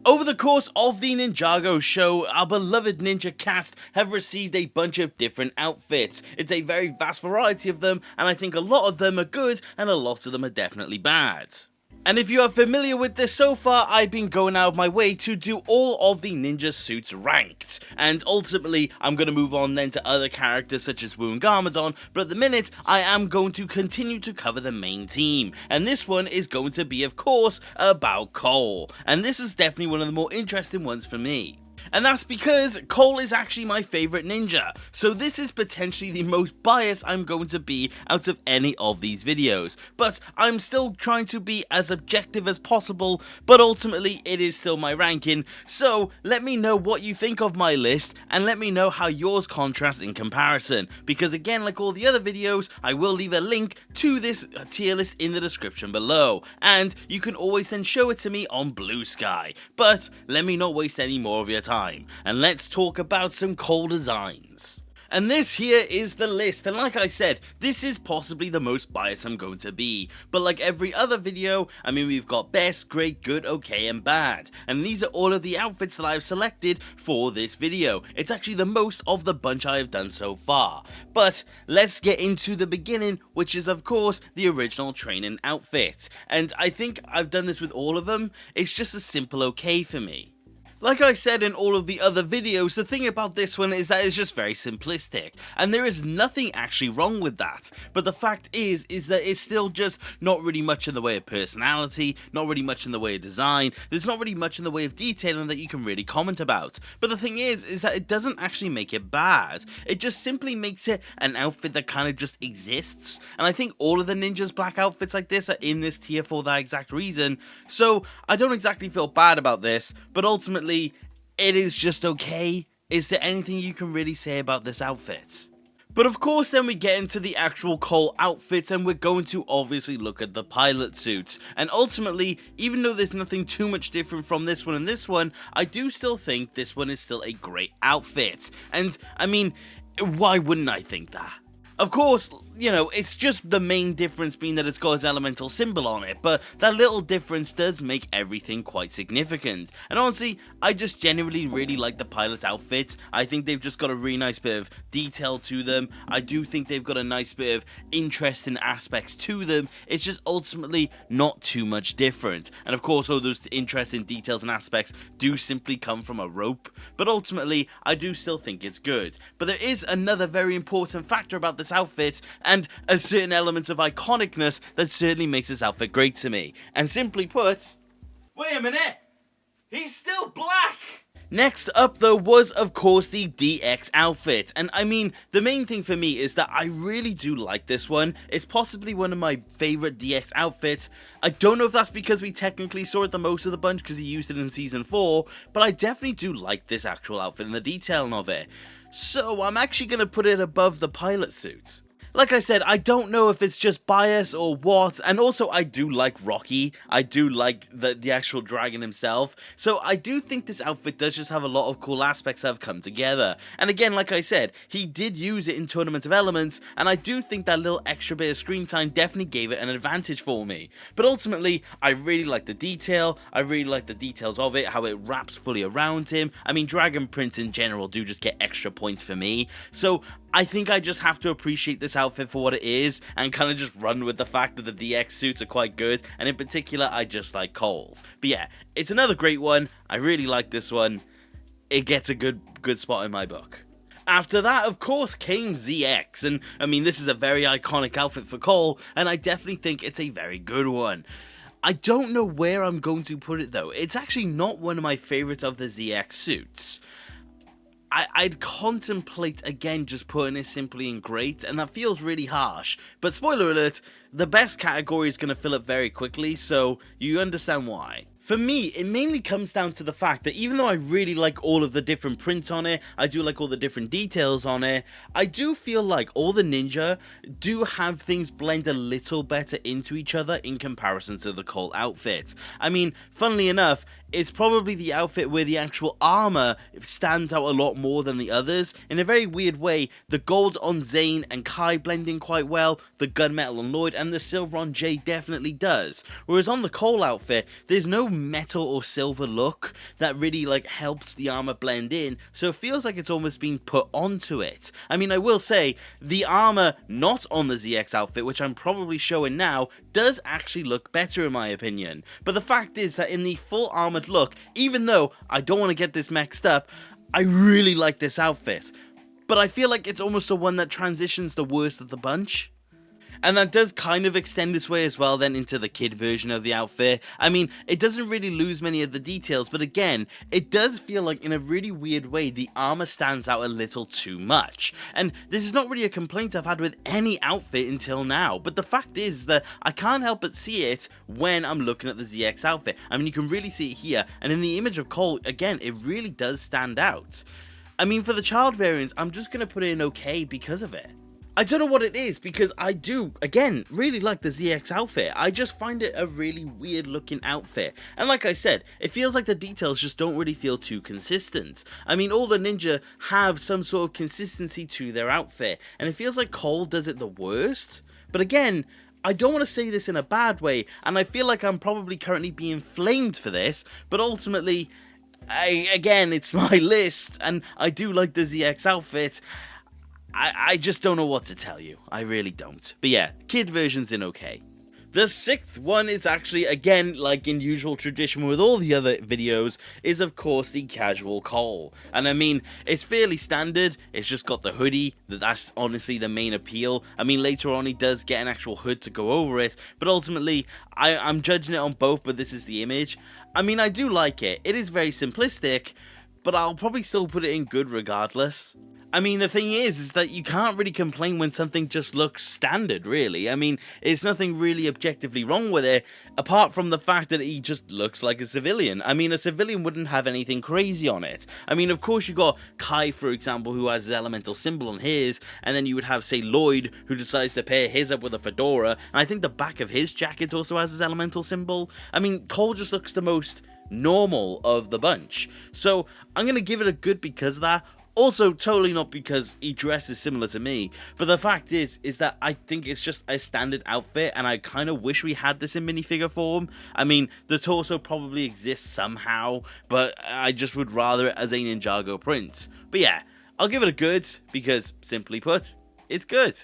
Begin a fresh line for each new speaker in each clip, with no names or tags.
Over the course of the Ninjago show, our beloved ninja cast have received a bunch of different outfits. It's a very vast variety of them, and I think a lot of them are good, and a lot of them are definitely bad. And if you are familiar with this so far, I've been going out of my way to do all of the ninja suits ranked. And ultimately, I'm going to move on then to other characters such as Wu and Garmadon, but at the minute, I am going to continue to cover the main team. And this one is going to be, of course, about Cole. And this is definitely one of the more interesting ones for me. And that's because Cole is actually my favourite ninja, so this is potentially the most biased I'm going to be out of any of these videos. But I'm still trying to be as objective as possible, but ultimately it is still my ranking, so let me know what you think of my list, and let me know how yours contrasts in comparison, because again, like all the other videos, I will leave a link to this tier list in the description below, and you can always then show it to me on Blue Sky. But let me not waste any more of your time, and let's talk about some Cole designs. And this here is the list, and like I said, this is possibly the most biased I'm going to be, but like every other video, I mean, we've got best, great, good, okay, and bad, and these are all of the outfits that I've selected for this video. It's actually the most of the bunch I have done so far, but let's get into the beginning, which is of course the original training outfit, and I think I've done this with all of them. It's just a simple okay for me. Like I said in all of the other videos, the thing about this one is that it's just very simplistic, and there is nothing actually wrong with that, but the fact is that it's still just not really much in the way of personality, not really much in the way of design, there's not really much in the way of detailing that you can really comment about. But the thing is that it doesn't actually make it bad, it just simply makes it an outfit that kind of just exists, and I think all of the ninjas' black outfits like this are in this tier for that exact reason, so I don't exactly feel bad about this, but ultimately it is just okay. Is there anything you can really say about this outfit? But of course then we get into the actual Cole outfits, and we're going to obviously look at the pilot suits. And ultimately, even though there's nothing too much different from this one and this one, I do still think this one is still a great outfit. And I mean, why wouldn't I think that? Of course, you know, it's just the main difference being that it's got his elemental symbol on it, but that little difference does make everything quite significant. And honestly, I just genuinely really like the pilot outfits. I think they've just got a really nice bit of detail to them. I do think they've got a nice bit of interesting aspects to them. It's just ultimately not too much different. And of course, all those interesting details and aspects do simply come from a rope, but ultimately, I do still think it's good. But there is another very important factor about this outfit, and a certain element of iconicness that certainly makes this outfit great to me. And simply put, wait a minute, he's still black! Next up though was of course the DX outfit, and I mean, the main thing for me is that I really do like this one. It's possibly one of my favourite DX outfits. I don't know if that's because we technically saw it the most of the bunch because he used it in season 4, but I definitely do like this actual outfit and the detailing of it. So I'm actually going to put it above the pilot suit. Like I said, I don't know if it's just bias or what, and also I do like Rocky, I do like the actual dragon himself, so I do think this outfit does just have a lot of cool aspects that have come together. And again, like I said, he did use it in Tournament of Elements, and I do think that little extra bit of screen time definitely gave it an advantage for me. But ultimately, I really like the detail, I really like the details of it, how it wraps fully around him. I mean, dragon prints in general do just get extra points for me, so I think I just have to appreciate this outfit for what it is and kind of just run with the fact that the DX suits are quite good, and in particular I just like Cole's. But yeah, it's another great one. I really like this one. It gets a good spot in my book. After that, of course, came ZX, and I mean, this is a very iconic outfit for Cole, and I definitely think it's a very good one. I don't know where I'm going to put it though. It's actually not one of my favorites of the ZX suits. I'd contemplate again just putting it simply in great, and that feels really harsh, but spoiler alert, the best category is going to fill up very quickly, so you understand why. For me, it mainly comes down to the fact that even though I really like all of the different prints on it, I do like all the different details on it, I do feel like all the ninja do have things blend a little better into each other in comparison to the Cole outfit. I mean, funnily enough, is probably the outfit where the actual armor stands out a lot more than the others. In a very weird way, the gold on Zane and Kai blend in quite well, the gunmetal on Lloyd, and the silver on Jay definitely does. Whereas on the Cole outfit, there's no metal or silver look that really like helps the armor blend in, so it feels like it's almost being put onto it. I mean, I will say, the armor not on the ZX outfit, which I'm probably showing now, does actually look better in my opinion. But the fact is that in the full armored look, even though I don't want to get this mixed up, I really like this outfit. But I feel like it's almost the one that transitions the worst of the bunch. And that does kind of extend its way as well then into the kid version of the outfit. I mean, it doesn't really lose many of the details, but again, it does feel like in a really weird way, the armor stands out a little too much. And this is not really a complaint I've had with any outfit until now, but the fact is that I can't help but see it when I'm looking at the ZX outfit. I mean, you can really see it here, and in the image of Cole, again, it really does stand out. I mean, for the child variants, I'm just going to put it in okay because of it. I don't know what it is, because I do, again, really like the ZX outfit. I just find it a really weird looking outfit. And like I said, it feels like the details just don't really feel too consistent. I mean, all the ninja have some sort of consistency to their outfit, and it feels like Cole does it the worst. But again, I don't want to say this in a bad way, and I feel like I'm probably currently being flamed for this, but ultimately, again, it's my list, and I do like the ZX outfit. I just don't know what to tell you. I really don't. But yeah, kid version's in okay. The sixth one is actually, again, like in usual tradition with all the other videos, is of course the casual Cole. And I mean, it's fairly standard, it's just got the hoodie, that's honestly the main appeal. I mean, later on he does get an actual hood to go over it, but ultimately, I'm judging it on both, but this is the image. I mean, I do like it. It is very simplistic, but I'll probably still put it in good regardless. I mean, the thing is that you can't really complain when something just looks standard, really. I mean, there's nothing really objectively wrong with it, apart from the fact that he just looks like a civilian. I mean, a civilian wouldn't have anything crazy on it. I mean, of course, you got Kai, for example, who has his elemental symbol on his, and then you would have, say, Lloyd, who decides to pair his up with a fedora, and I think the back of his jacket also has his elemental symbol. I mean, Cole just looks the most normal of the bunch. So, I'm going to give it a good because of that. Also, totally not because he dresses similar to me, but the fact is that I think it's just a standard outfit, and I kind of wish we had this in minifigure form. I mean, the torso probably exists somehow, but I just would rather it as a Ninjago print. But yeah, I'll give it a good, because, simply put, it's good.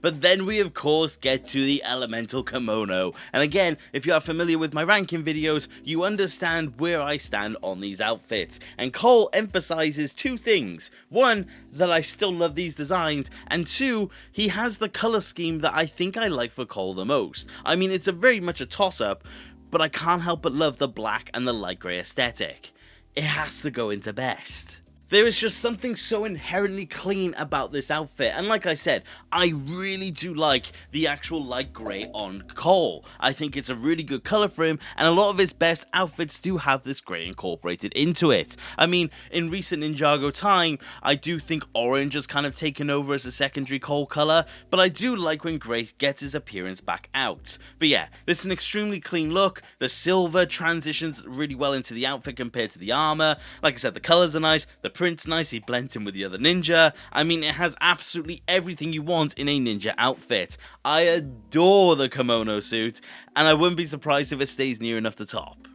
But then we of course get to the elemental kimono, and again, if you are familiar with my ranking videos, you understand where I stand on these outfits, and Cole emphasizes two things. One, that I still love these designs, and two, he has the color scheme that I think I like for Cole the most. I mean, it's very much a toss-up, but I can't help but love the black and the light grey aesthetic. It has to go into best. There is just something so inherently clean about this outfit, and like I said, I really do like the actual light grey on Cole. I think it's a really good colour for him, and a lot of his best outfits do have this grey incorporated into it. I mean, in recent Ninjago time, I do think orange has kind of taken over as a secondary Cole colour, but I do like when grey gets his appearance back out. But yeah, this is an extremely clean look, the silver transitions really well into the outfit compared to the armour. Like I said, the colours are nice, the print's nice, he blends in with the other ninja. I mean, it has absolutely everything you want in a ninja outfit. I adore the kimono suit, and I wouldn't be surprised if it stays near enough the top.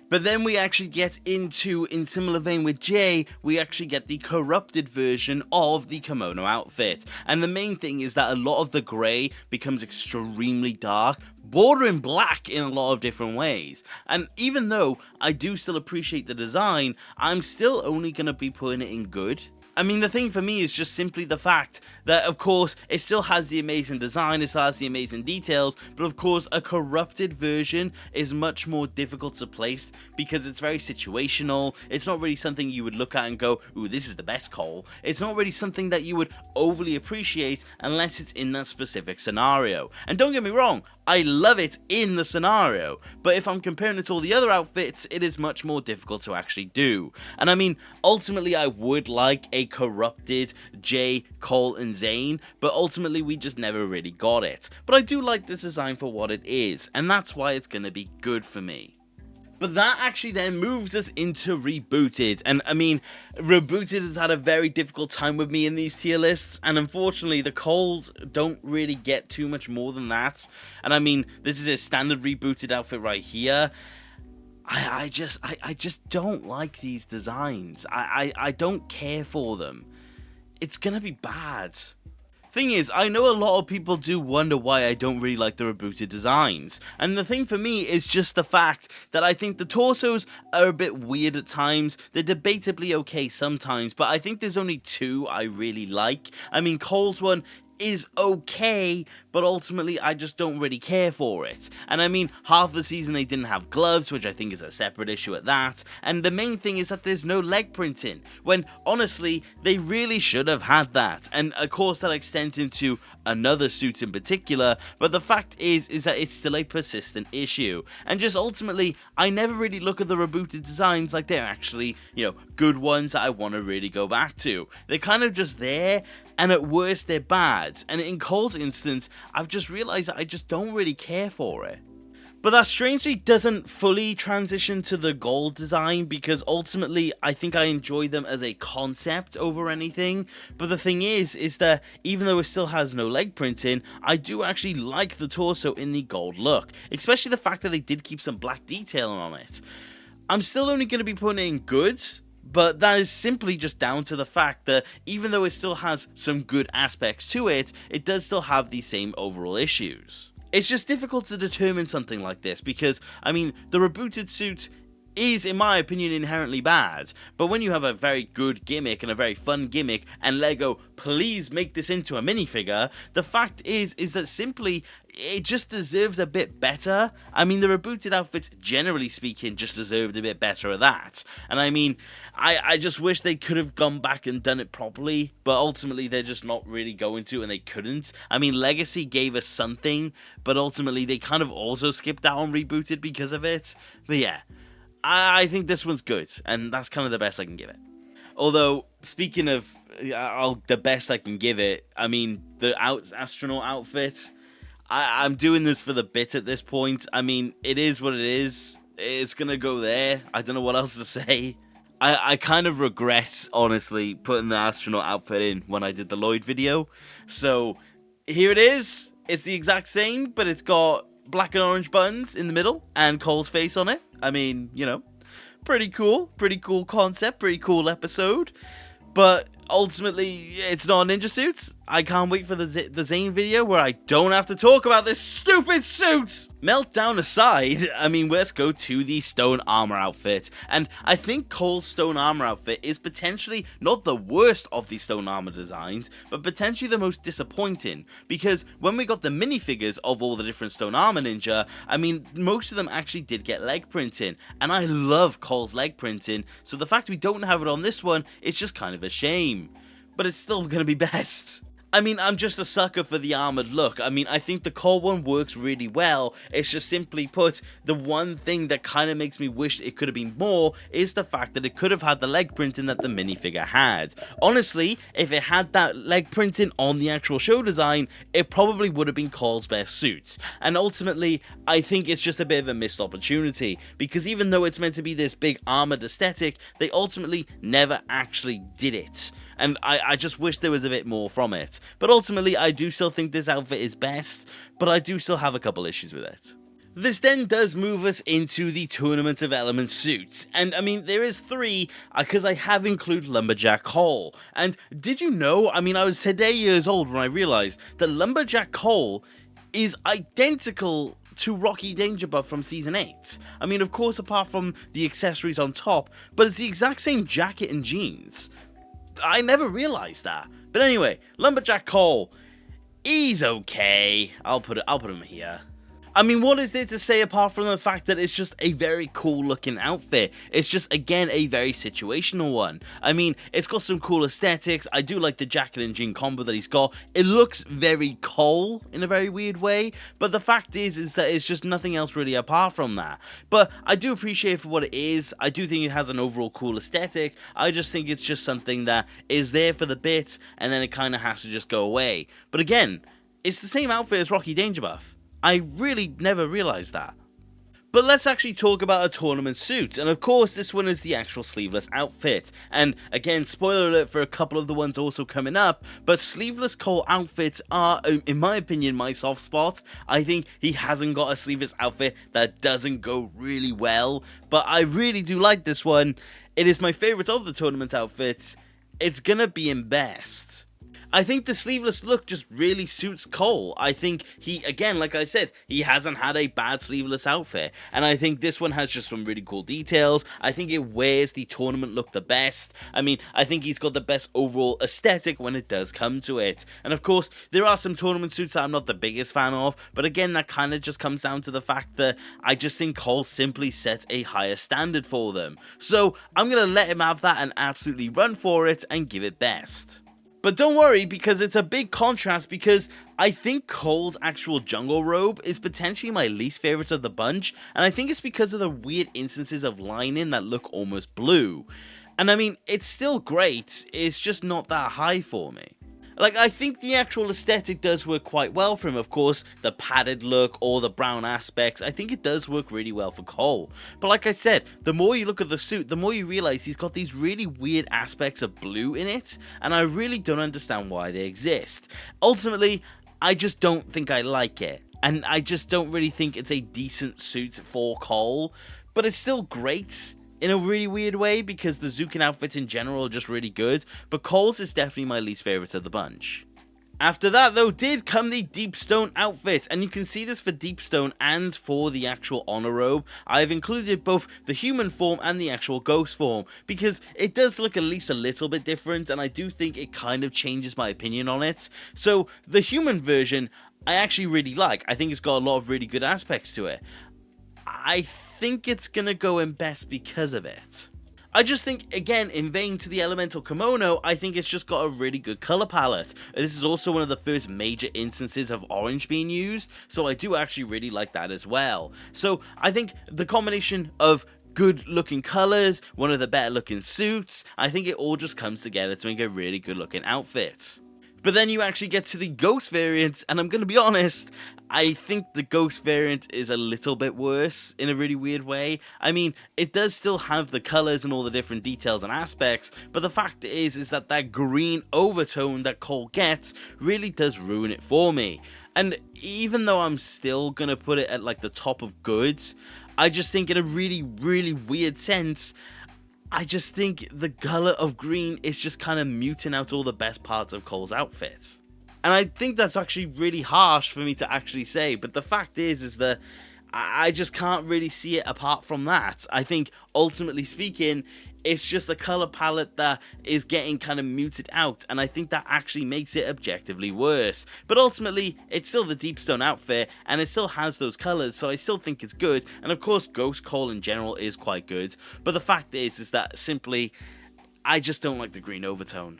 But then we actually get into, in similar vein with Jay, we actually get the corrupted version of the kimono outfit. And the main thing is that a lot of the grey becomes extremely dark, bordering black in a lot of different ways. And even though I do still appreciate the design, I'm still only going to be putting it in good. I mean, the thing for me is just simply the fact that, of course, it still has the amazing design, it still has the amazing details, but of course, a corrupted version is much more difficult to place because it's very situational. It's not really something you would look at and go, ooh, this is the best Cole. It's not really something that you would overly appreciate unless it's in that specific scenario. And don't get me wrong, I love it in the scenario, but if I'm comparing it to all the other outfits, it is much more difficult to actually do. And I mean, ultimately, I would like a corrupted Jay, Cole, and Zane, but ultimately we just never really got it. But I do like this design for what it is, and that's why it's going to be good for me. But that actually then moves us into Rebooted. And I mean, Rebooted has had a very difficult time with me in these tier lists. And unfortunately, the Coles don't really get too much more than that. And I mean, this is a standard Rebooted outfit right here. I just don't like these designs. I don't care for them. It's gonna be bad. Thing is, I know a lot of people do wonder why I don't really like the Rebooted designs, and the thing for me is just the fact that I think the torsos are a bit weird at times. They're debatably okay sometimes, but I think there's only two I really like. I mean, Cole's one is okay, but ultimately I just don't really care for it. And I mean, half the season they didn't have gloves, which I think is a separate issue at that, and the main thing is that there's no leg printing, when honestly they really should have had that. And of course that extends into another suit in particular, but the fact is that it's still a persistent issue. And just ultimately, I never really look at the Rebooted designs like they're actually, you know, good ones that I want to really go back to. They're kind of just there, and at worst they're bad. And in Cole's instance, I've just realized that I just don't really care for it. But that strangely doesn't fully transition to the gold design, because ultimately I think I enjoy them as a concept over anything. But the thing is that even though it still has no leg printing, I do actually like the torso in the gold look, especially the fact that they did keep some black detailing on it. I'm still only going to be putting in goods, but that is simply just down to the fact that even though it still has some good aspects to it, it does still have the same overall issues. It's just difficult to determine something like this because, I mean, the Rebooted suit is, in my opinion, inherently bad, but when you have a very good gimmick and a very fun gimmick, and LEGO, please make this into a minifigure, the fact is that simply, it just deserves a bit better. I mean, the Rebooted outfits, generally speaking, just deserved a bit better at that, and I mean, I just wish they could have gone back and done it properly, but ultimately they're just not really going to, and they couldn't. I mean, Legacy gave us something, but ultimately they kind of also skipped out on Rebooted because of it, but yeah. I think this one's good, and that's kind of the best I can give it. Although, speaking of the best I can give it, I mean, the astronaut outfit, I'm doing this for the bit at this point. I mean, it is what it is. It's gonna go there. I don't know what else to say. I kind of regret, honestly, putting the astronaut outfit in when I did the Lloyd video. So, here it is. It's the exact same, but it's got black and orange buttons in the middle, and Cole's face on it. I mean, you know, pretty cool concept, pretty cool episode, but ultimately, it's not Ninja Suits. I can't wait for the Zane video where I don't have to talk about this stupid suit! Meltdown aside, I mean, let's go to the stone armor outfit, and I think Cole's stone armor outfit is potentially not the worst of the stone armor designs, but potentially the most disappointing, because when we got the minifigures of all the different stone armor ninja, I mean, most of them actually did get leg printing, and I love Cole's leg printing, so the fact we don't have it on this one, it's just kind of a shame. But it's still gonna be best. I mean, I'm just a sucker for the armored look. I mean, I think the Cole one works really well. It's just simply put, the one thing that kind of makes me wish it could have been more is the fact that it could have had the leg printing that the minifigure had. Honestly, if it had that leg printing on the actual show design, it probably would have been Cole's best suit. And ultimately, I think it's just a bit of a missed opportunity, because even though it's meant to be this big armored aesthetic, they ultimately never actually did it. And I just wish there was a bit more from it. But ultimately, I do still think this outfit is best, but I do still have a couple issues with it. This then does move us into the Tournament of Elements suits, and I mean, there is 3, because I have included Lumberjack Cole. And did you know, I mean, I was today years old when I realized that Lumberjack Cole is identical to Rocky Danger Buff from Season 8. I mean, of course, apart from the accessories on top, but it's the exact same jacket and jeans. I never realized that. But anyway, Lumberjack Cole, he's okay. I'll put him here. I mean, what is there to say apart from the fact that it's just a very cool looking outfit? It's just, again, a very situational one. I mean, it's got some cool aesthetics. I do like the jacket and jean combo that he's got. It looks very Cole in a very weird way, but the fact is that it's just nothing else really apart from that. But I do appreciate it for what it is. I do think it has an overall cool aesthetic. I just think it's just something that is there for the bit, and then it kind of has to just go away. But again, it's the same outfit as Rocky Danger Buff. I really never realized that. But let's actually talk about a tournament suit, and of course this one is the actual sleeveless outfit. And again, spoiler alert for a couple of the ones also coming up, but sleeveless Cole outfits are, in my opinion, my soft spot. I think he hasn't got a sleeveless outfit that doesn't go really well, but I really do like this one. It is my favourite of the tournament outfits. It's gonna be in best. I think the sleeveless look just really suits Cole. I think he, again, like I said, he hasn't had a bad sleeveless outfit. And I think this one has just some really cool details. I think it wears the tournament look the best. I mean, I think he's got the best overall aesthetic when it does come to it. And of course, there are some tournament suits that I'm not the biggest fan of. But again, that kind of just comes down to the fact that I just think Cole simply sets a higher standard for them. So I'm going to let him have that and absolutely run for it and give it best. But don't worry, because it's a big contrast, because I think Cole's actual jungle robe is potentially my least favourite of the bunch, and I think it's because of the weird instances of lining that look almost blue. And I mean, it's still great, it's just not that high for me. Like, I think the actual aesthetic does work quite well for him, of course, the padded look, or the brown aspects, I think it does work really well for Cole. But like I said, the more you look at the suit, the more you realise he's got these really weird aspects of blue in it, and I really don't understand why they exist. Ultimately, I just don't think I like it, and I just don't really think it's a decent suit for Cole, but it's still great in a really weird way, because the Zukin outfits in general are just really good, but Cole's is definitely my least favourite of the bunch. After that though did come the Deepstone outfit, and you can see this for Deepstone and for the actual Honor Robe. I've included both the human form and the actual ghost form, because it does look at least a little bit different, and I do think it kind of changes my opinion on it. So the human version I actually really like. I think it's got a lot of really good aspects to it. I think it's gonna go in best because of it. I just think, again, in vain to the Elemental Kimono, I think it's just got a really good colour palette. This is also one of the first major instances of orange being used, so I do actually really like that as well. So I think the combination of good looking colours, one of the better looking suits, I think it all just comes together to make a really good looking outfit. But then you actually get to the Ghost variant, and I'm going to be honest, I think the Ghost variant is a little bit worse in a really weird way. I mean, it does still have the colours and all the different details and aspects, but the fact is that that green overtone that Cole gets really does ruin it for me. And even though I'm still going to put it at like the top of goods, I just think in a really, really weird sense, I just think the colour of green is just kind of muting out all the best parts of Cole's outfit. And I think that's actually really harsh for me to actually say, but the fact is that I just can't really see it apart from that. I think, ultimately speaking, it's just a colour palette that is getting kind of muted out, and I think that actually makes it objectively worse. But ultimately, it's still the Deepstone outfit, and it still has those colours, so I still think it's good. And of course, Ghost Cole in general is quite good, but the fact is that simply, I just don't like the green overtone.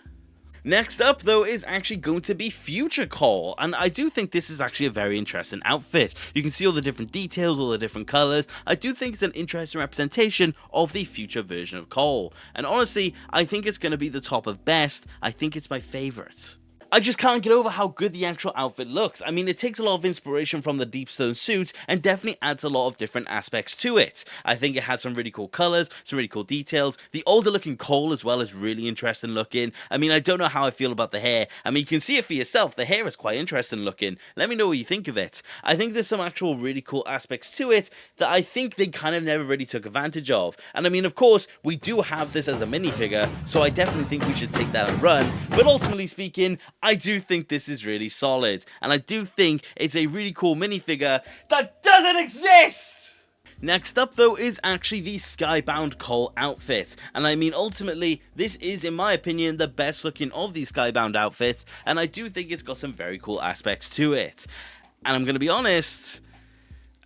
Next up, though, is actually going to be Future Cole, and I do think this is actually a very interesting outfit. You can see all the different details, all the different colours. I do think it's an interesting representation of the future version of Cole, and honestly, I think it's going to be the top of best. I think it's my favourite. I just can't get over how good the actual outfit looks. I mean, it takes a lot of inspiration from the Deepstone suit and definitely adds a lot of different aspects to it. I think it has some really cool colours, some really cool details. The older looking Cole as well is really interesting looking. I mean, I don't know how I feel about the hair. I mean, you can see it for yourself. The hair is quite interesting looking. Let me know what you think of it. I think there's some actual really cool aspects to it that I think they kind of never really took advantage of. And I mean, of course, we do have this as a minifigure, so I definitely think we should take that and run. But ultimately speaking, I do think this is really solid, and I do think it's a really cool minifigure that doesn't exist! Next up though is actually the Skybound Cole outfit, and I mean ultimately this is in my opinion the best looking of these Skybound outfits, and I do think it's got some very cool aspects to it. And I'm gonna be honest,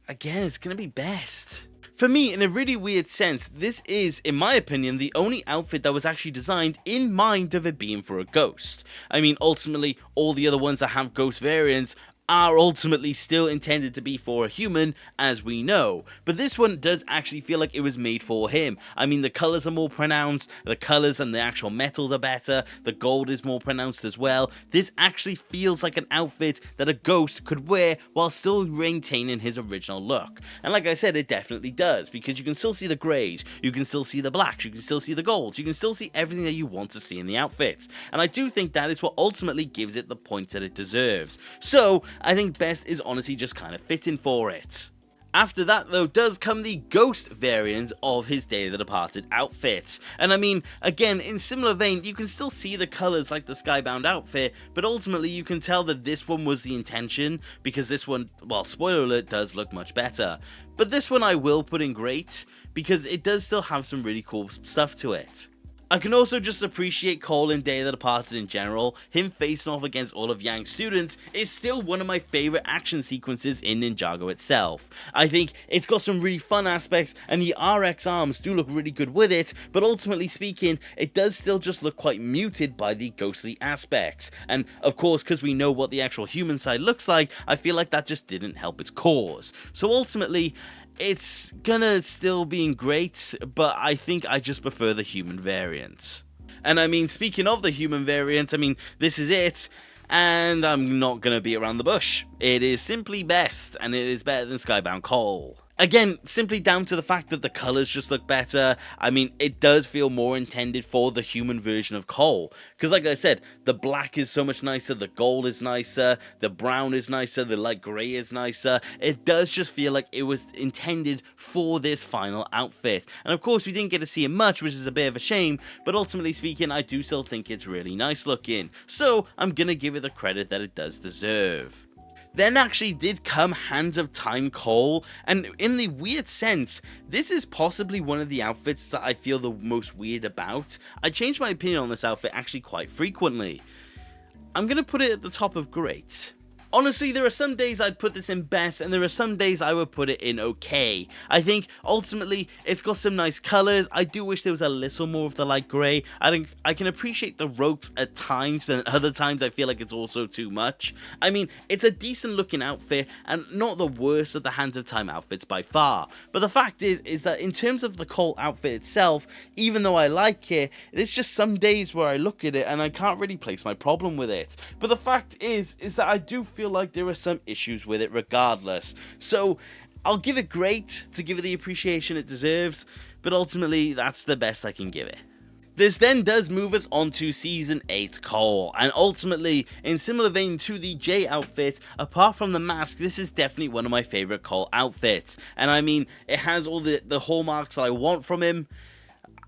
again, it's gonna be best. For me, in a really weird sense, this is, in my opinion, the only outfit that was actually designed in mind of it being for a ghost. I mean, ultimately, all the other ones that have ghost variants are ultimately still intended to be for a human, as we know. But this one does actually feel like it was made for him. I mean, the colors are more pronounced, the colors and the actual metals are better, the gold is more pronounced as well. This actually feels like an outfit that a Ghost could wear while still maintaining his original look. And like I said, it definitely does, because you can still see the greys, you can still see the blacks, you can still see the golds, you can still see everything that you want to see in the outfits. And I do think that is what ultimately gives it the points that it deserves. So, I think best is honestly just kind of fitting for it. After that though does come the Ghost variant of his Day of the Departed outfits. And I mean, again, in similar vein, you can still see the colours like the Skybound outfit, but ultimately you can tell that this one was the intention, because this one, well, spoiler alert, does look much better. But this one I will put in great, because it does still have some really cool stuff to it. I can also just appreciate Cole in Day of the Departed in general. Him facing off against all of Yang's students is still one of my favourite action sequences in Ninjago itself. I think it's got some really fun aspects, and the RX arms do look really good with it, but ultimately speaking, it does still just look quite muted by the ghostly aspects. And of course, because we know what the actual human side looks like, I feel like that just didn't help its cause. So ultimately, it's gonna still be great, but I think I just prefer the human variant. And I mean, speaking of the human variant, I mean, this is it, and I'm not gonna beat around the bush. It is simply best, and it is better than Skybound Cole. Again, simply down to the fact that the colours just look better. I mean, it does feel more intended for the human version of Cole. Because like I said, the black is so much nicer, the gold is nicer, the brown is nicer, the light grey is nicer. It does just feel like it was intended for this final outfit. And of course, we didn't get to see it much, which is a bit of a shame, but ultimately speaking, I do still think it's really nice looking. So, I'm gonna give it the credit that it does deserve. Then actually did come Hands of Time Cole, and in the weird sense, this is possibly one of the outfits that I feel the most weird about. I change my opinion on this outfit actually quite frequently. I'm gonna put it at the top of great. Honestly, there are some days I'd put this in best, and there are some days I would put it in okay. I think, ultimately, it's got some nice colours. I do wish there was a little more of the light grey. I think I can appreciate the ropes at times, but at other times I feel like it's also too much. I mean, it's a decent looking outfit, and not the worst of the Hands of Time outfits by far. But the fact is that in terms of the Cole outfit itself, even though I like it, there's just some days where I look at it and I can't really place my problem with it. But the fact is that I do feel like there are some issues with it regardless. So I'll give it great to give it the appreciation it deserves, but ultimately that's the best I can give it. This then does move us on to Season 8 Cole, and ultimately, in similar vein to the J outfit, apart from the mask, this is definitely one of my favourite Cole outfits. And I mean, it has all the hallmarks that I want from him.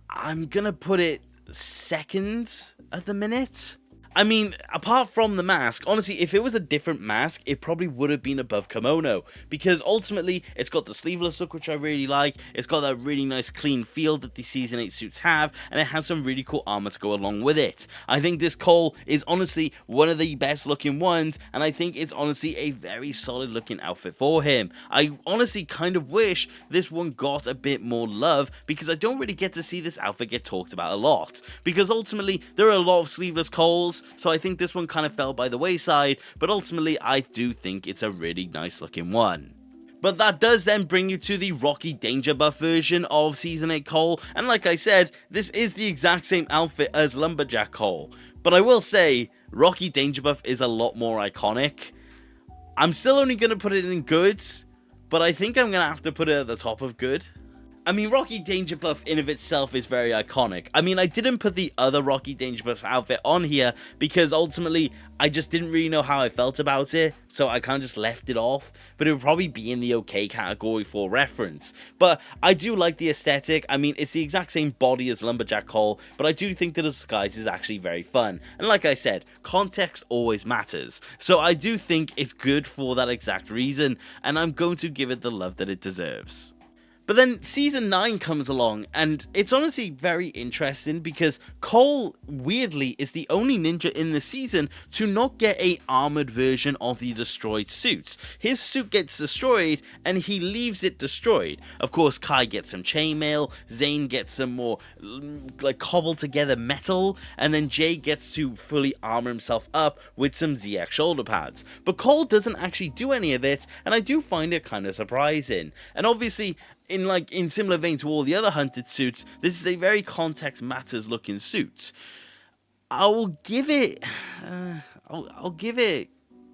I'm gonna put it second at the minute. I mean, apart from the mask, honestly, if it was a different mask, it probably would have been above Kimono, because ultimately, it's got the sleeveless look, which I really like, it's got that really nice clean feel that the Season 8 suits have, and it has some really cool armor to go along with it. I think this Cole is honestly one of the best looking ones, and I think it's honestly a very solid looking outfit for him. I honestly kind of wish this one got a bit more love, because I don't really get to see this outfit get talked about a lot, because ultimately, there are a lot of sleeveless Coles, so I think this one kind of fell by the wayside, but ultimately I do think it's a really nice looking one. But that does then bring you to the Rocky Danger Buff version of Season 8 Cole, and like I said, this is the exact same outfit as Lumberjack Cole. But I will say, Rocky Danger Buff is a lot more iconic. I'm still only going to put it in good, but I think I'm going to have to put it at the top of good. I mean, Rocky Danger Buff in of itself is very iconic. I mean, I didn't put the other Rocky Danger Buff outfit on here because ultimately I just didn't really know how I felt about it, so I kind of just left it off, but it would probably be in the okay category for reference. But I do like the aesthetic. I mean, it's the exact same body as Lumberjack Cole, but I do think the disguise is actually very fun. And like I said, context always matters. So I do think it's good for that exact reason, and I'm going to give it the love that it deserves. But then season 9 comes along, and it's honestly very interesting because Cole, weirdly, is the only ninja in the season to not get a armored version of the destroyed suits. His suit gets destroyed, and he leaves it destroyed. Of course, Kai gets some chainmail, Zane gets some more, like, cobbled together metal, and then Jay gets to fully armor himself up with some ZX shoulder pads. But Cole doesn't actually do any of it, and I do find it kind of surprising. And obviously, in similar vein to all the other hunted suits, this is a very context matters looking suit. I'll give it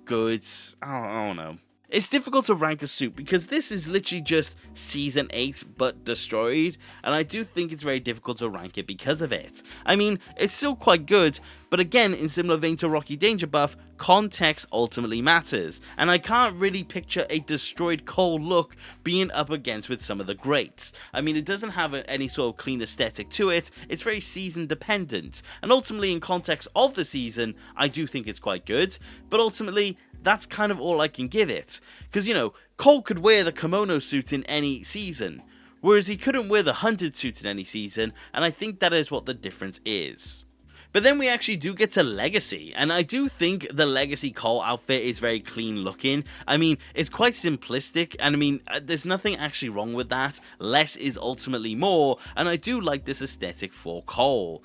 good. I don't know. It's difficult to rank a suit because this is literally just season 8 but destroyed, and I do think it's very difficult to rank it because of it. I mean, it's still quite good, but again, in similar vein to Rocky Danger Buff, context ultimately matters, and I can't really picture a destroyed Cole look being up against with some of the greats. I mean, it doesn't have any sort of clean aesthetic to it, it's very season dependent, and ultimately in context of the season, I do think it's quite good, but ultimately, that's kind of all I can give it. Because, you know, Cole could wear the kimono suit in any season, whereas he couldn't wear the hunted suit in any season, and I think that is what the difference is. But then we actually do get to Legacy, and I do think the Legacy Cole outfit is very clean looking. I mean, it's quite simplistic, and I mean, there's nothing actually wrong with that. Less is ultimately more, and I do like this aesthetic for Cole.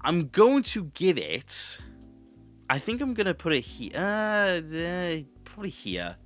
I'm going to give it... I think I'm going to put it here. Probably here.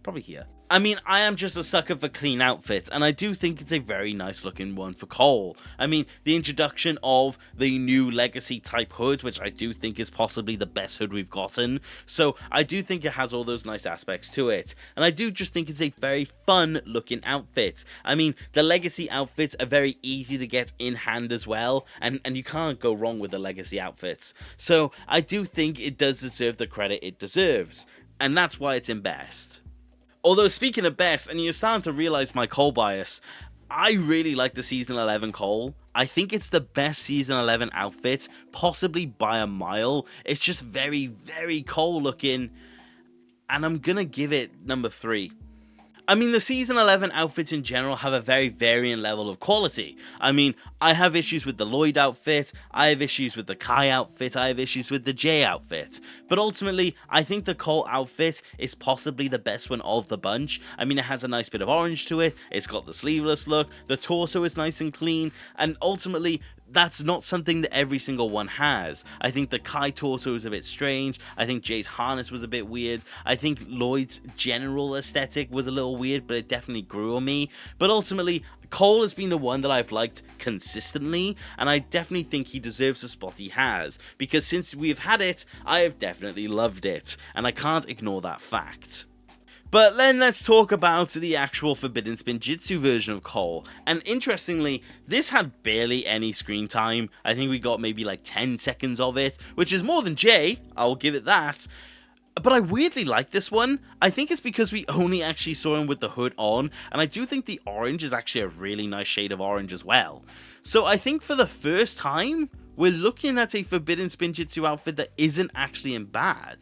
I mean, I am just a sucker for clean outfits, and I do think it's a very nice looking one for Cole. I mean, the introduction of the new Legacy type hood, which I do think is possibly the best hood we've gotten, so I do think it has all those nice aspects to it, and I do just think it's a very fun looking outfit. I mean, the Legacy outfits are very easy to get in hand as well, and you can't go wrong with the Legacy outfits, so I do think it does deserve the credit it deserves, and that's why it's in best. Although, speaking of best, and you're starting to realize my Cole bias, I really like the Season 11 Cole. I think it's the best Season 11 outfit, possibly by a mile. It's just very, very Cole looking, and I'm gonna give it number 3. I mean, the Season 11 outfits in general have a very varying level of quality. I mean, I have issues with the Lloyd outfit, I have issues with the Kai outfit, I have issues with the Jay outfit. But ultimately, I think the Cole outfit is possibly the best one of the bunch. I mean, it has a nice bit of orange to it, it's got the sleeveless look, the torso is nice and clean, and ultimately, that's not something that every single one has. I think the Kai torso is a bit strange. I think Jay's harness was a bit weird. I think Lloyd's general aesthetic was a little weird, but it definitely grew on me. But ultimately, Cole has been the one that I've liked consistently, and I definitely think he deserves the spot he has, because since we've had it, I have definitely loved it, and I can't ignore that fact. But then let's talk about the actual Forbidden Spinjitzu version of Cole, and interestingly, this had barely any screen time. I think we got maybe like 10 seconds of it, which is more than Jay, I'll give it that. But I weirdly like this one. I think it's because we only actually saw him with the hood on, and I do think the orange is actually a really nice shade of orange as well. So I think for the first time, we're looking at a Forbidden Spinjitzu outfit that isn't actually in bad.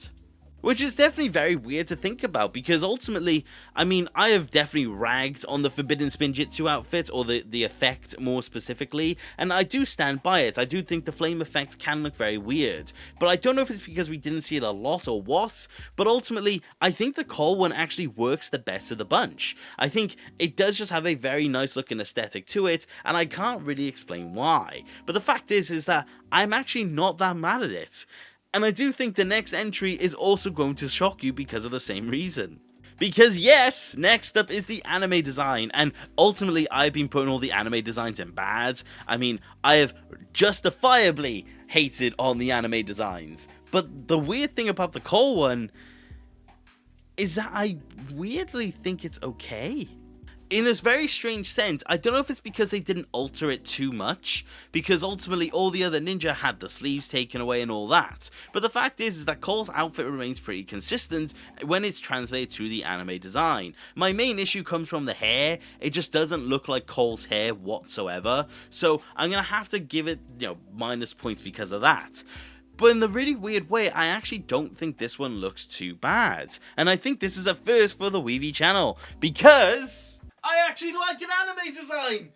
Which is definitely very weird to think about, because ultimately, I mean, I have definitely ragged on the Forbidden Spinjitzu outfit, or the effect more specifically, and I do stand by it. I do think the flame effect can look very weird, but I don't know if it's because we didn't see it a lot or what, but ultimately, I think the Cole one actually works the best of the bunch. I think it does just have a very nice looking aesthetic to it, and I can't really explain why. But the fact is that I'm actually not that mad at it. And I do think the next entry is also going to shock you because of the same reason. Because yes, next up is the anime design, and ultimately I've been putting all the anime designs in bad. I mean, I have justifiably hated on the anime designs. But the weird thing about the Cole one is that I weirdly think it's okay. In this very strange sense, I don't know if it's because they didn't alter it too much, because ultimately all the other ninja had the sleeves taken away and all that, but the fact is that Cole's outfit remains pretty consistent when it's translated to the anime design. My main issue comes from the hair. It just doesn't look like Cole's hair whatsoever, so I'm gonna have to give it, minus points because of that. But in the really weird way, I actually don't think this one looks too bad, and I think this is a first for the Weevee channel, because I actually like an anime design!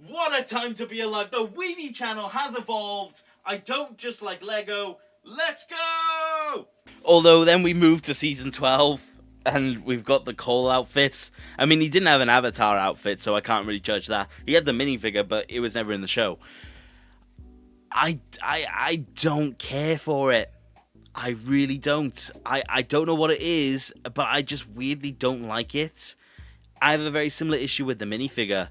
What a time to be alive. The Weeby channel has evolved. I don't just like Lego. Let's go! Although then we moved to season 12 and we've got the Cole outfits. I mean, he didn't have an Avatar outfit, so I can't really judge that. He had the minifigure, but it was never in the show. I don't care for it. I really don't. I don't know what it is, but I just weirdly don't like it. I have a very similar issue with the minifigure.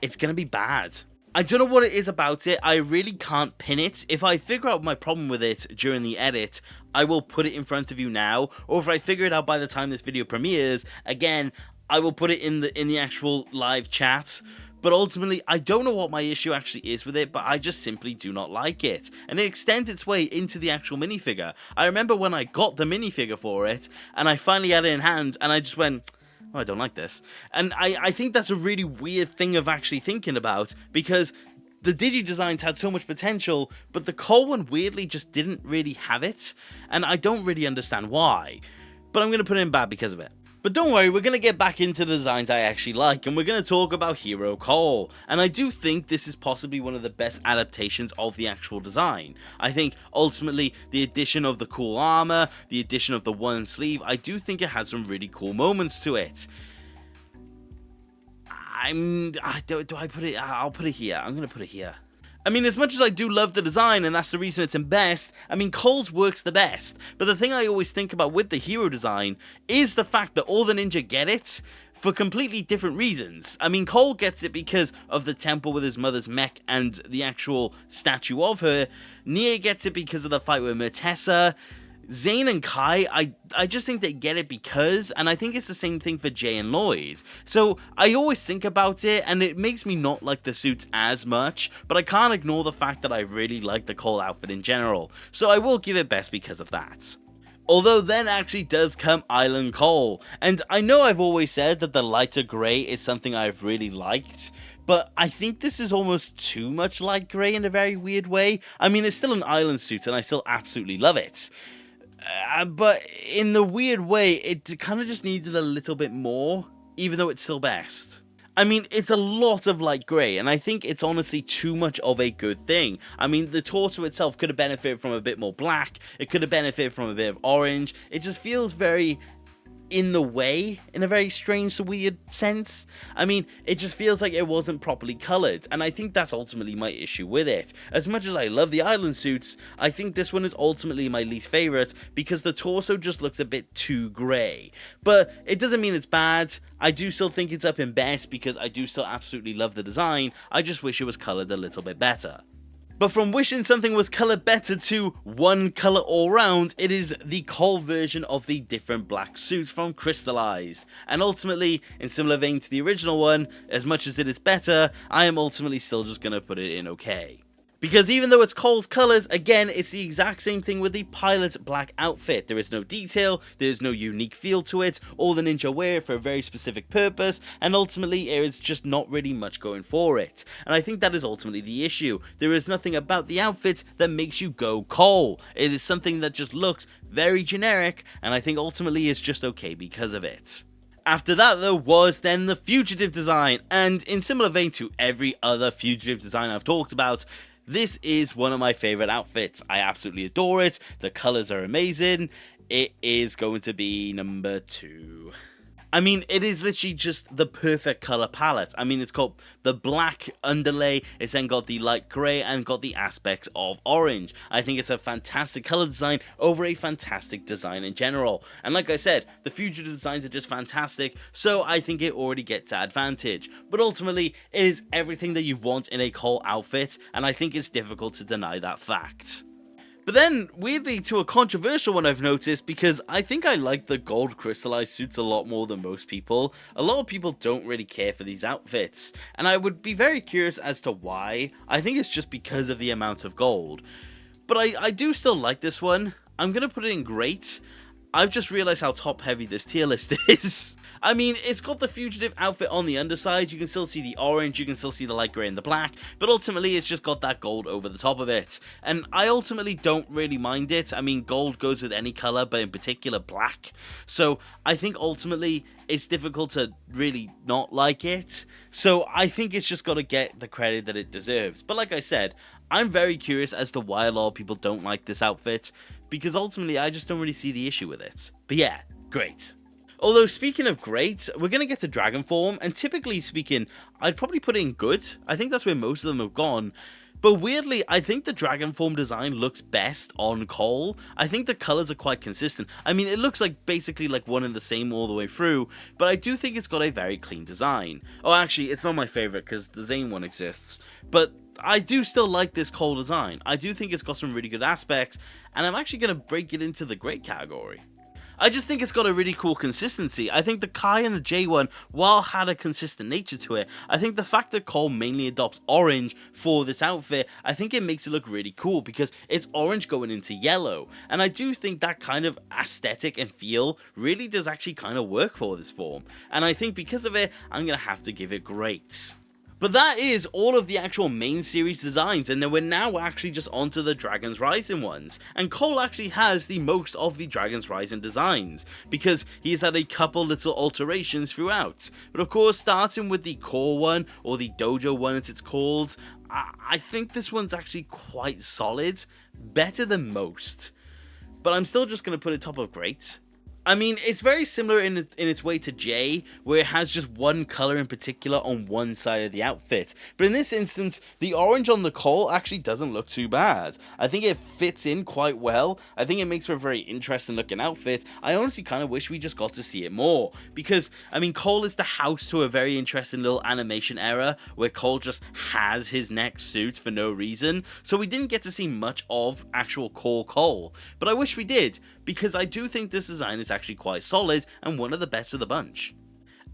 It's gonna be bad. I don't know what it is about it. I really can't pin it. If I figure out my problem with it during the edit, I will put it in front of you now. Or if I figure it out by the time this video premieres, again, I will put it in the actual live chat. But ultimately, I don't know what my issue actually is with it, but I just simply do not like it. And it extends its way into the actual minifigure. I remember when I got the minifigure for it, and I finally had it in hand, and I just went, oh, I don't like this. And I think that's a really weird thing of actually thinking about, because the Digi designs had so much potential, but the Cole one weirdly just didn't really have it, and I don't really understand why. But I'm going to put it in bad because of it. But don't worry, we're going to get back into the designs I actually like, and we're going to talk about Hero Cole. And I do think this is possibly one of the best adaptations of the actual design. I think, ultimately, the addition of the cool armor, the addition of the one sleeve, I do think it has some really cool moments to it. Do I put it? I'll put it here. I'm going to put it here. I mean, as much as I do love the design, and that's the reason it's in best, I mean, Cole's works the best. But the thing I always think about with the hero design is the fact that all the ninja get it for completely different reasons. I mean, Cole gets it because of the temple with his mother's mech and the actual statue of her. Nia gets it because of the fight with Murtessa. Zane and Kai, I just think they get it because, and I think it's the same thing for Jay and Lloyd. So I always think about it, and it makes me not like the suits as much, but I can't ignore the fact that I really like the Cole outfit in general. So I will give it best because of that. Although then actually does come Island Cole, and I know I've always said that the lighter grey is something I've really liked, but I think this is almost too much light grey in a very weird way. I mean, it's still an island suit, and I still absolutely love it. But in the weird way, it kind of just needed a little bit more, even though it's still best. I mean, it's a lot of light grey, and I think it's honestly too much of a good thing. I mean, the torso itself could have benefited from a bit more black, it could have benefited from a bit of orange. It just feels very in the way, in a very strange, weird sense. I mean, it just feels like it wasn't properly coloured, and I think that's ultimately my issue with it. As much as I love the island suits, I think this one is ultimately my least favourite, because the torso just looks a bit too grey. But it doesn't mean it's bad. I do still think it's up in best, because I do still absolutely love the design. I just wish it was coloured a little bit better. But from wishing something was coloured better to one colour all round, it is the Cole version of the different black suits from Crystallized. And ultimately, in similar vein to the original one, as much as it is better, I am ultimately still just going to put it in okay. Because even though it's Cole's colours, again, it's the exact same thing with the pilot black outfit. There is no detail, there is no unique feel to it, all the ninja wear it for a very specific purpose, and ultimately there is just not really much going for it. And I think that is ultimately the issue. There is nothing about the outfit that makes you go Cole. It is something that just looks very generic, and I think ultimately it's just okay because of it. After that, though, was then the Fugitive design, and in similar vein to every other Fugitive design I've talked about, this is one of my favourite outfits. I absolutely adore it. The colours are amazing. It is going to be number 2. I mean, it is literally just the perfect colour palette. I mean, it's got the black underlay, it's then got the light grey, and got the aspects of orange. I think it's a fantastic colour design over a fantastic design in general. And like I said, the Fugitive designs are just fantastic, so I think it already gets that advantage. But ultimately, it is everything that you want in a Cole outfit, and I think it's difficult to deny that fact. But then, weirdly, to a controversial one I've noticed, because I think I like the gold crystallized suits a lot more than most people. A lot of people don't really care for these outfits, and I would be very curious as to why. I think it's just because of the amount of gold. But I do still like this one. I'm going to put it in great. I've just realized how top heavy this tier list is. I mean, it's got the fugitive outfit on the underside, you can still see the orange, you can still see the light grey and the black, but ultimately it's just got that gold over the top of it. And I ultimately don't really mind it. I mean, gold goes with any colour, but in particular black. So I think ultimately it's difficult to really not like it. So I think it's just got to get the credit that it deserves. But like I said, I'm very curious as to why a lot of people don't like this outfit, because ultimately I just don't really see the issue with it. But yeah, great. Although, speaking of great, we're going to get to Dragon Form, and typically speaking, I'd probably put it in good. I think that's where most of them have gone. But weirdly, I think the Dragon Form design looks best on Cole. I think the colours are quite consistent. I mean, it looks like basically like one and the same all the way through, but I do think it's got a very clean design. Oh, actually, it's not my favourite because the Zane one exists, but I do still like this Cole design. I do think it's got some really good aspects, and I'm actually going to break it into the great category. I just think it's got a really cool consistency. I think the Kai and the J one, while had a consistent nature to it, I think the fact that Cole mainly adopts orange for this outfit, I think it makes it look really cool because it's orange going into yellow. And I do think that kind of aesthetic and feel really does actually kind of work for this form. And I think because of it, I'm going to have to give it great. But that is all of the actual main series designs, and then we're now actually just onto the Dragon's Rising ones. And Cole actually has the most of the Dragon's Rising designs, because he's had a couple little alterations throughout. But of course, starting with the core one, or the dojo one as it's called, I think this one's actually quite solid, better than most. But I'm still just going to put it top of great. I mean, it's very similar in its way to J, where it has just one colour in particular on one side of the outfit. But in this instance, the orange on the Cole actually doesn't look too bad. I think it fits in quite well. I think it makes for a very interesting looking outfit. I honestly kind of wish we just got to see it more. Because, I mean, Cole is the house to a very interesting little animation era, where Cole just has his next suit for no reason. So we didn't get to see much of actual Cole. But I wish we did, because I do think this design is actually quite solid and one of the best of the bunch.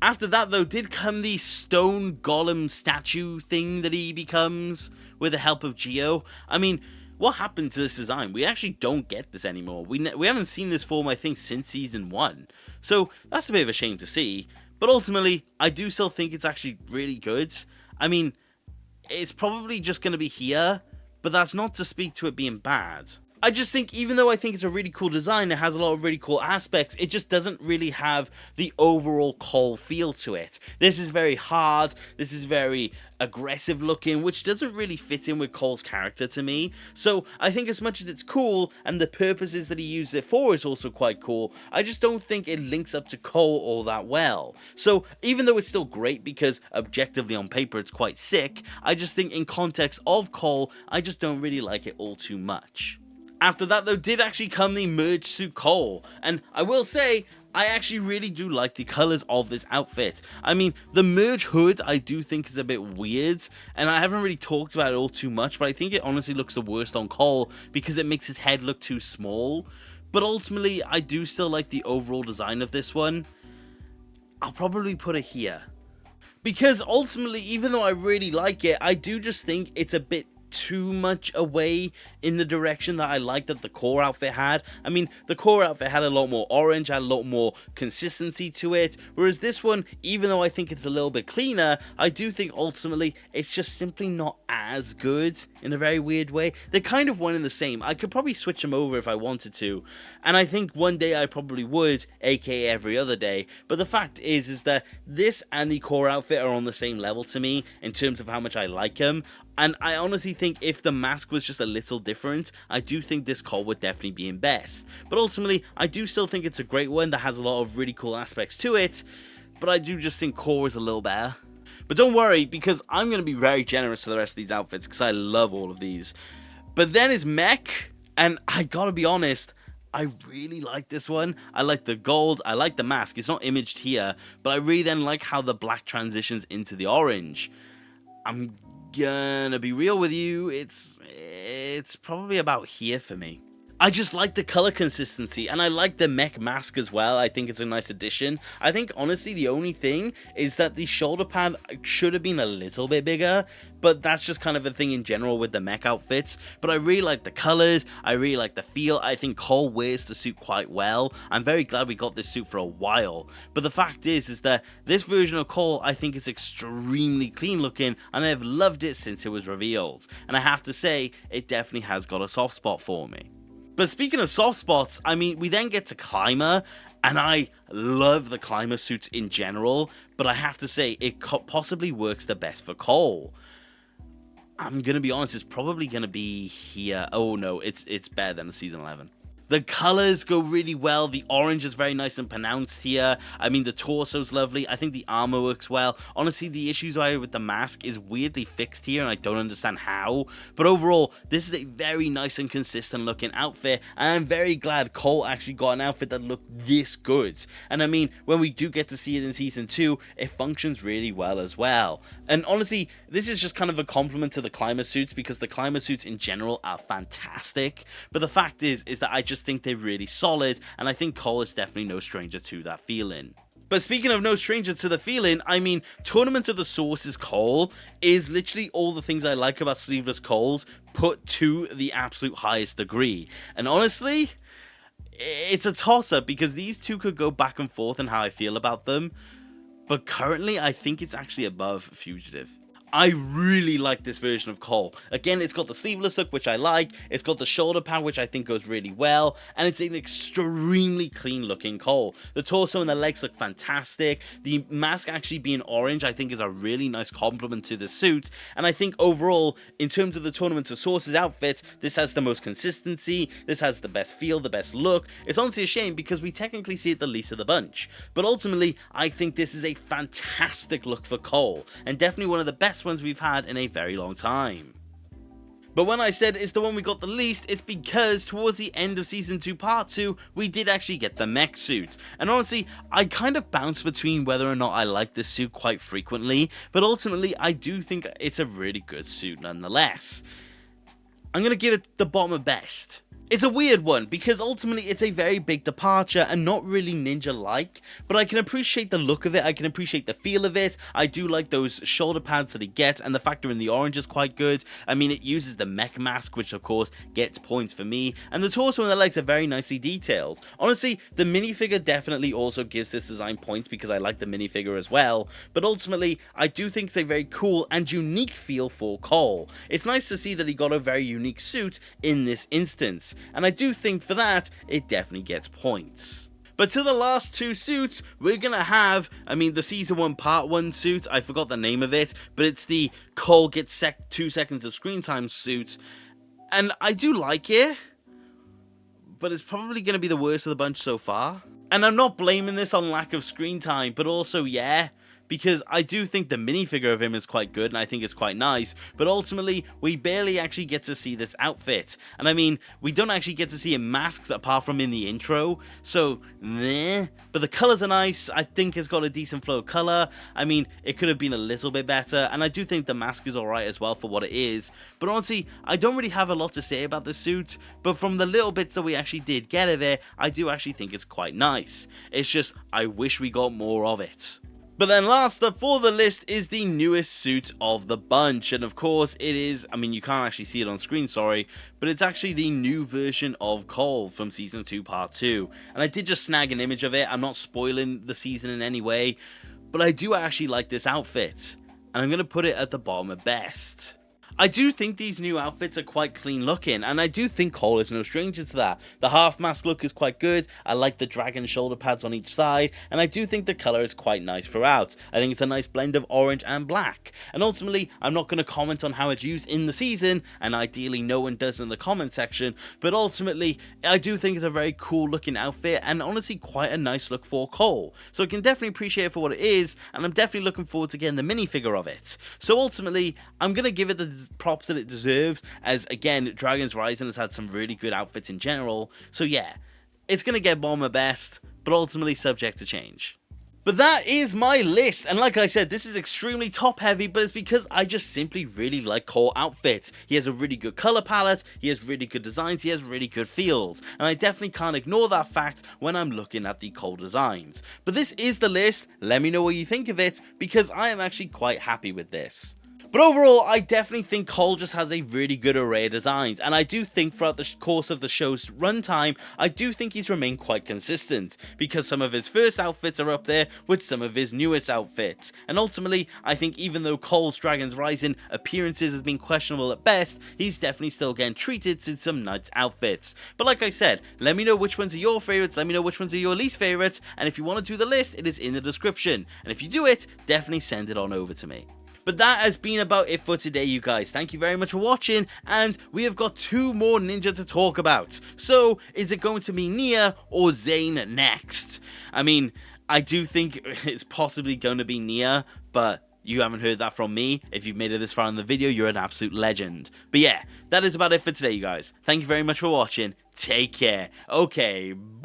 After that though did come the stone golem statue thing that he becomes with the help of Geo. I mean, what happened to this design? We actually don't get this anymore. We haven't seen this form, I think, since season 1. So that's a bit of a shame to see. But ultimately, I do still think it's actually really good. I mean, it's probably just going to be here, but that's not to speak to it being bad. I just think, even though I think it's a really cool design, it has a lot of really cool aspects, it just doesn't really have the overall Cole feel to it. This is very hard, this is very aggressive looking, which doesn't really fit in with Cole's character to me. So I think as much as it's cool, and the purposes that he uses it for is also quite cool, I just don't think it links up to Cole all that well. So even though it's still great because objectively on paper it's quite sick, I just think in context of Cole, I just don't really like it all too much. After that though did actually come the merge suit Cole, and I will say, I actually really do like the colours of this outfit. I mean, the merge hood I do think is a bit weird, and I haven't really talked about it all too much, but I think it honestly looks the worst on Cole because it makes his head look too small. But ultimately, I do still like the overall design of this one. I'll probably put it here. Because ultimately, even though I really like it, I do just think it's a bit too much away in the direction that I liked that the core outfit had. I mean, the core outfit had a lot more orange, had a lot more consistency to it, whereas this one, even though I think it's a little bit cleaner, I do think ultimately it's just simply not as good in a very weird way. They're kind of one and the same. I could probably switch them over if I wanted to, and I think one day I probably would, aka every other day, but the fact is that this and the core outfit are on the same level to me in terms of how much I like them. And I honestly think if the mask was just a little different, I do think this Cole would definitely be in best. But ultimately, I do still think it's a great one that has a lot of really cool aspects to it, but I do just think core is a little better. But don't worry, because I'm going to be very generous for the rest of these outfits, because I love all of these. But then is Mech, and I gotta be honest, I really like this one. I like the gold, I like the mask, it's not imaged here, but I really then like how the black transitions into the orange. I'm gonna be real with you, it's probably about here for me. I just like the color consistency, and I like the mech mask as well. I think it's a nice addition. I think honestly the only thing is that the shoulder pad should have been a little bit bigger, but that's just kind of a thing in general with the mech outfits. But I really like the colors, I really like the feel. I think Cole wears the suit quite well. I'm very glad we got this suit for a while. But the fact is that this version of Cole I think is extremely clean looking, and I've loved it since it was revealed. And I have to say, it definitely has got a soft spot for me. But speaking of soft spots, I mean, we then get to Climber, and I love the Climber suits in general, but I have to say, it possibly works the best for Cole. I'm gonna be honest, it's probably gonna be here. Oh no, it's better than the Season 11. The colors go really well. The orange is very nice and pronounced here. I mean, the torso's lovely. I think the armor works well. Honestly, the issues I have with the mask is weirdly fixed here, and I don't understand how. But overall, this is a very nice and consistent looking outfit, and I'm very glad Cole actually got an outfit that looked this good. And I mean, when we do get to see it in Season 2, it functions really well as well. And honestly, this is just kind of a compliment to the Climber suits, because the Climber suits in general are fantastic. But the fact is that I just think they're really solid, and I think Cole is definitely no stranger to that feeling. But speaking of no stranger to the feeling, I mean, Tournament of the Sources Cole is literally all the things I like about sleeveless Coles put to the absolute highest degree. And honestly, it's a toss-up, because these two could go back and forth in how I feel about them, but currently I think it's actually above Fugitive. I really like this version of Cole. Again, it's got the sleeveless look, which I like. It's got the shoulder pad, which I think goes really well. And it's an extremely clean looking Cole. The torso and the legs look fantastic. The mask actually being orange, I think, is a really nice compliment to the suit. And I think overall, in terms of the Tournament of Sources outfits, this has the most consistency. This has the best feel, the best look. It's honestly a shame, because we technically see it the least of the bunch. But ultimately, I think this is a fantastic look for Cole, and definitely one of the best ones we've had in a very long time. But when I said it's the one we got the least, it's because towards the end of Season 2 Part 2, we did actually get the mech suit. And honestly, I kind of bounce between whether or not I like this suit quite frequently, but ultimately I do think it's a really good suit nonetheless. I'm going to give it the bottom of best. It's a weird one, because ultimately it's a very big departure and not really ninja-like, but I can appreciate the look of it, I can appreciate the feel of it. I do like those shoulder pads that he gets, and the factor in the orange is quite good. I mean, it uses the mech mask, which of course gets points for me, and the torso and the legs are very nicely detailed. Honestly, the minifigure definitely also gives this design points, because I like the minifigure as well, but ultimately, I do think it's a very cool and unique feel for Cole. It's nice to see that he got a very unique suit in this instance. And I do think for that, it definitely gets points. But to the last two suits, we're gonna have, I mean, the Season 1 Part 1 suit, I forgot the name of it, but it's the Cole gets 2 seconds of screen time suit. And I do like it, but it's probably gonna be the worst of the bunch so far. And I'm not blaming this on lack of screen time, but also, yeah, because I do think the minifigure of him is quite good, and I think it's quite nice, but ultimately, we barely actually get to see this outfit. And I mean, we don't actually get to see him masked apart from in the intro, so, meh. But the colors are nice, I think it's got a decent flow of color. I mean, it could have been a little bit better, and I do think the mask is alright as well for what it is. But honestly, I don't really have a lot to say about the suit, but from the little bits that we actually did get of it, I do actually think it's quite nice. It's just, I wish we got more of it. But then last up for the list is the newest suit of the bunch, and of course it is, I mean, you can't actually see it on screen, sorry, but it's actually the new version of Cole from Season 2 Part 2. And I did just snag an image of it, I'm not spoiling the season in any way, but I do actually like this outfit, and I'm going to put it at the bottom of best. I do think these new outfits are quite clean looking, and I do think Cole is no stranger to that. The half mask look is quite good, I like the dragon shoulder pads on each side, and I do think the colour is quite nice throughout. I think it's a nice blend of orange and black, and ultimately I'm not going to comment on how it's used in the season, and ideally no one does in the comment section, but ultimately I do think it's a very cool looking outfit, and honestly quite a nice look for Cole. So I can definitely appreciate it for what it is, and I'm definitely looking forward to getting the minifigure of it. So ultimately, I'm going to give it the props that it deserves, as again, Dragons Rising has had some really good outfits in general, so yeah, it's gonna get bottom of best, but ultimately subject to change. But that is my list, and like I said, this is extremely top heavy, but it's because I just simply really like Cole outfits. He has a really good colour palette, he has really good designs, he has really good feels, and I definitely can't ignore that fact when I'm looking at the Cole designs. But this is the list, let me know what you think of it, because I am actually quite happy with this. But overall, I definitely think Cole just has a really good array of designs, and I do think throughout the course of the show's runtime, I do think he's remained quite consistent, because some of his first outfits are up there with some of his newest outfits, and ultimately, I think even though Cole's Dragons Rising appearances has been questionable at best, he's definitely still getting treated to some nice outfits. But like I said, let me know which ones are your favourites, let me know which ones are your least favourites, and if you want to do the list, it is in the description, and if you do it, definitely send it on over to me. But that has been about it for today, you guys. Thank you very much for watching, and we have got 2 more ninja to talk about. So, is it going to be Nia or Zane next? I mean, I do think it's possibly going to be Nia, but you haven't heard that from me. If you've made it this far in the video, you're an absolute legend. But yeah, that is about it for today, you guys. Thank you very much for watching. Take care. Okay, bye.